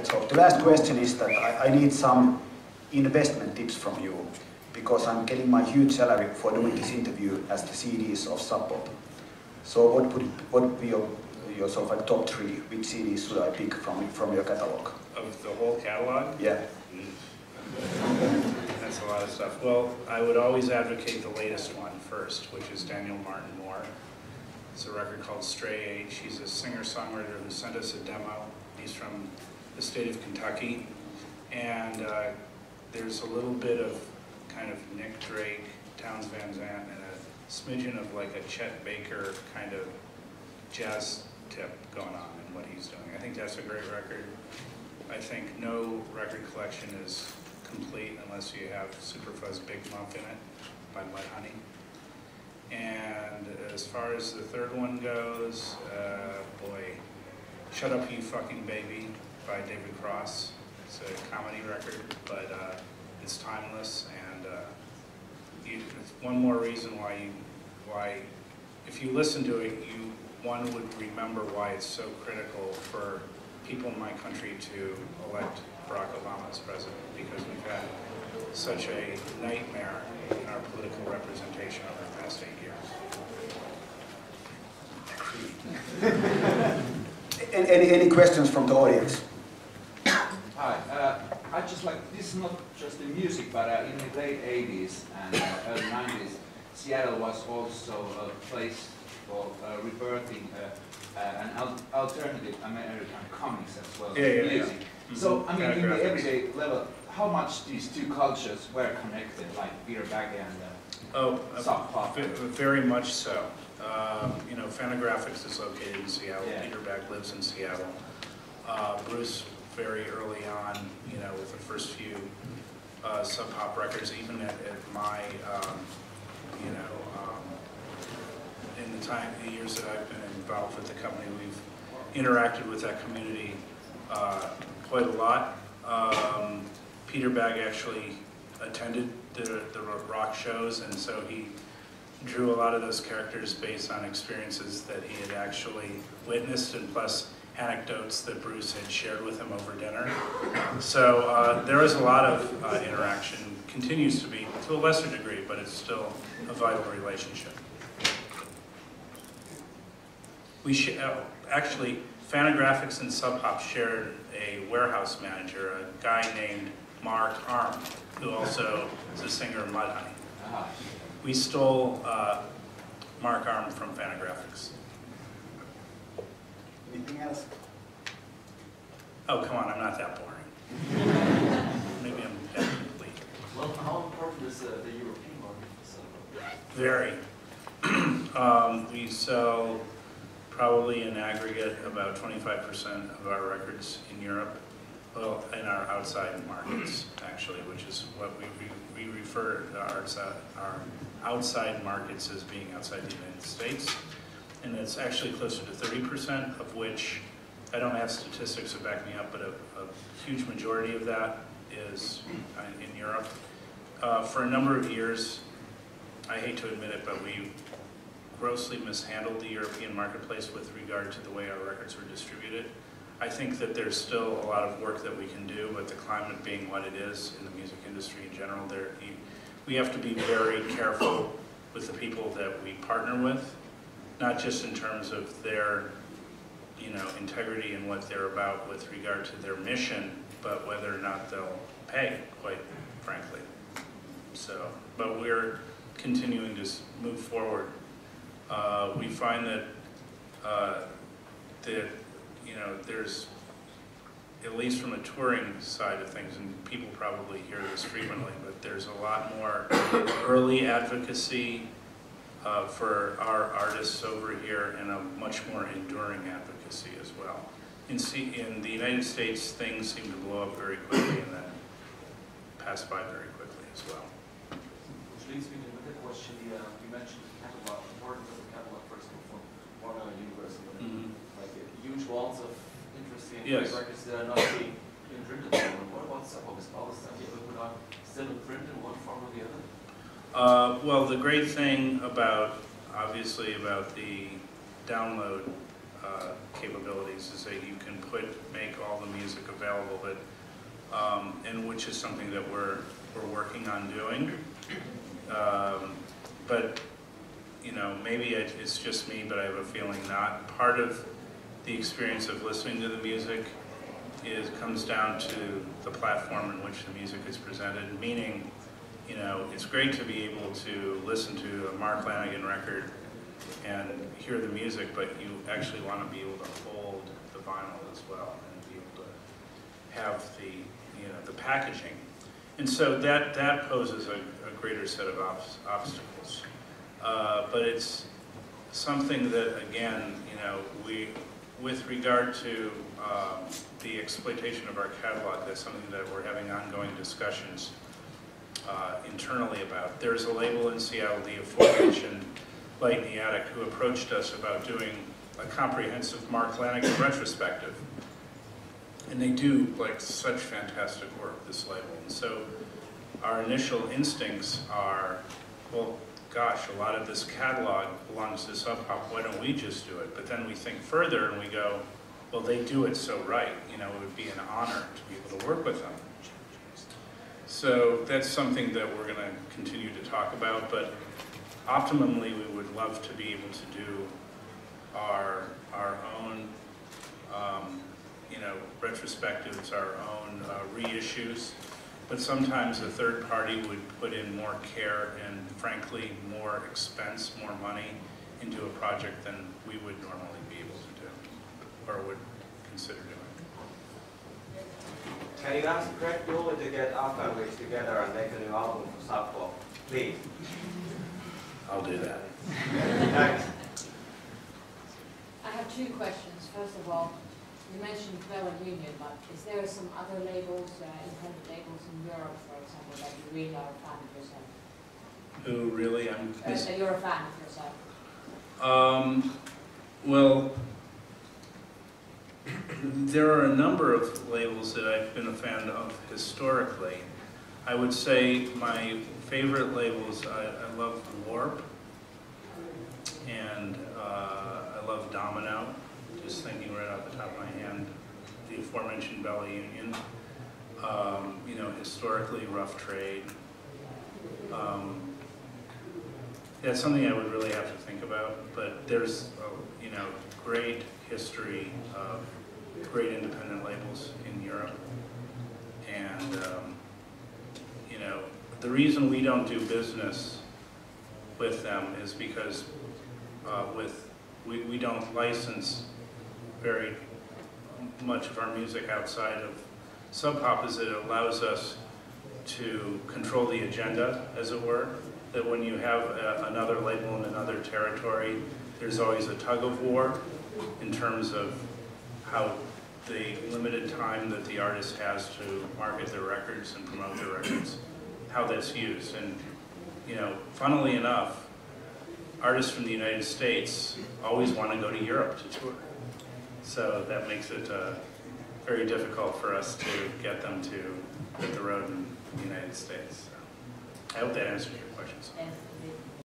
let's hope. The last question is that I need some investment tips from you, because I'm getting my huge salary for doing this interview as the CDs of Sub Pop. So what would be your sort of like top 3? Which CDs should I pick from your catalog? Of the whole catalog? Yeah. That's a lot of stuff. Well, I would always advocate the latest one first, which is Daniel Martin Moore. It's a record called Stray Age. He's a singer-songwriter who sent us a demo. He's from the state of Kentucky. And there's a little bit of kind of Nick Drake, Townes Van Zandt, and a smidgen of like a Chet Baker kind of jazz tip going on in what he's doing. I think that's a great record. I think no record collection is complete unless you have Superfuzz Big Muff in it by Mudhoney. And as far as the third one goes, boy, Shut Up You Fucking Baby by David Cross. It's a comedy record, but it's timeless, and it's one more reason why, if you listen to it, one would remember why it's so critical for people in my country to elect Barack Obama as president, because we've had such a nightmare in our political representation over the past 8 years. Any questions from the audience? Hi, I just like, this is not just the music, but in the late 80s and early 90s, Seattle was also a place for rebirthing an alternative American comics as well as music. Yeah. So, I mean, in the everyday level, how much these two cultures were connected, like Peter Bagge and Sub Pop? Very much so. You know, Fantagraphics is located in Seattle. Yeah. Peter Bagge lives in Seattle. Bruce, very early on, you know, with the first few Sub Pop records, even at my, you know, in the years that I've been involved with the company, we've interacted with that community quite a lot. Peter Bagge actually attended the rock shows, and so he drew a lot of those characters based on experiences that he had actually witnessed, and plus anecdotes that Bruce had shared with him over dinner. So there was a lot of interaction, continues to be to a lesser degree, but it's still a vital relationship. We actually, Fantagraphics and Sub Pop shared a warehouse manager, a guy named Mark Arm, who also is a singer of Mudhoney. We stole Mark Arm from Fantagraphics. Anything else? Oh, come on, I'm not that boring. Maybe I'm incomplete. Well, how important is the European market for Sub Pop? Very. We sell probably in aggregate about 25% of our records in Europe, well, in our outside markets, actually, which is what we refer to our outside markets as being outside the United States. And it's actually closer to 30%, of which, I don't have statistics to back me up, but a huge majority of that is in Europe. For a number of years, I hate to admit it, but we grossly mishandled the European marketplace with regard to the way our records were distributed. I think that there's still a lot of work that we can do, but the climate being what it is in the music industry in general, we have to be very careful with the people that we partner with, not just in terms of their, you know, integrity and what they're about with regard to their mission, but whether or not they'll pay, quite frankly. So, but we're continuing to move forward. We find that you know, there's, at least from a touring side of things, and people probably hear this frequently, but there's a lot more early advocacy for our artists over here, and a much more enduring advocacy as well. In the United States, things seem to blow up very quickly and then pass by very quickly as well. Which leads me to another question. You mentioned the catalog, the importance of the catalog, first of all, from Warner Universal. Like huge walls of interesting great records that are not being printed anymore. What about Sub Pop? Is all the stuff you ever put out still in print in one form or the other? Well, the great thing about, obviously, about the download capabilities is that you can make all the music available, but and which is something that we're working on doing. But you know, maybe it's just me, but I have a feeling not. Part of the experience of listening to the music comes down to the platform in which the music is presented, meaning, you know, it's great to be able to listen to a Mark Lanegan record and hear the music, but you actually want to be able to hold the vinyl as well and be able to have the, you know, the packaging. And so that poses a greater set of obstacles. But it's something that, again, you know, with regard to the exploitation of our catalog, that's something that we're having ongoing discussions internally about. There's a label in Seattle, the aforementioned Light in the Attic, who approached us about doing a comprehensive Mark Lanegan retrospective. And they do like such fantastic work, this label. And so our initial instincts are, well, gosh, a lot of this catalog belongs to Sub Pop, why don't we just do it? But then we think further and we go, well, they do it so right, you know, it would be an honor to be able to work with them. So that's something that we're going to continue to talk about, but optimally we would love to be able to do our own, you know, retrospectives, our own reissues. But sometimes a third party would put in more care and, frankly, more expense, more money into a project than we would normally be able to do, or would consider doing. Can you ask Greg Dooley to get Afghanwigs together and make a new album for Sub Pop, please? I'll do that. Thanks. I have two questions. First of all, you mentioned Bell and Union, but is there some other labels, independent labels in Europe, for example, that you really are a fan of yourself? Who really? That you're a fan of yourself? Well, there are a number of labels that I've been a fan of historically. I would say my favorite labels, I love Warp, and I love Domino. Just thinking right off the top of my hand, the aforementioned Bell Union, you know, historically Rough Trade. That's something I would really have to think about, but there's, you know, great history of great independent labels in Europe. And, you know, the reason we don't do business with them is because we don't license very much of our music outside of Sub Pop, is it allows us to control the agenda, as it were. That when you have another label in another territory, there's always a tug of war in terms of how the limited time that the artist has to market their records and promote their records, how that's used. And, you know, funnily enough, artists from the United States always want to go to Europe to tour. So that makes it very difficult for us to get them to hit the road in the United States. So I hope that answers your questions.